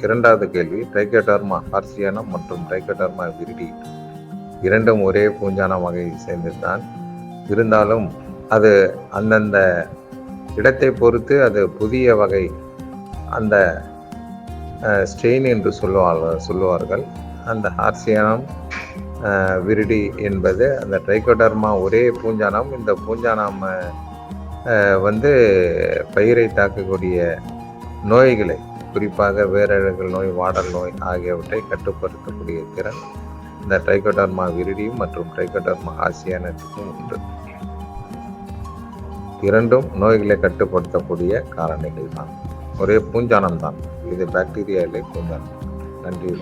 இரண்டாவது கேள்வி, trichoderma harzianum மற்றும் ட்ரைகோடர்மா விரிடி இரண்டும் ஒரே பூஞ்சான வகையை சேர்ந்ததுதான். இருந்தாலும் அது அந்தந்த இடத்தை பொறுத்து அது புதிய வகை அந்த ஸ்ட்ரெயின் என்று சொல்லுவார்கள். அந்த ஹார்சியானம் விரிடி என்பது அந்த ட்ரைகோடர்மா ஒரே பூஞ்சானம். இந்த பூஞ்சானம் பயிரை தாக்கக்கூடிய நோய்களை, குறிப்பாக வேரழுகல் நோய், வாடல் நோய் ஆகியவற்றை கட்டுப்படுத்தக்கூடிய திறன் இந்த ட்ரைகோடர்மா விரிடியும் மற்றும் ட்ரைகோடர்மா ஹார்சியானத்துக்கும் உண்டு. இரண்டும் நோய்களை கட்டுப்படுத்தக்கூடிய காரணிகள் தான். ஒரே பூஞ்சானம் தான். இது பாக்டீரியா இல்லை, பூஞ்சானம். நன்றி.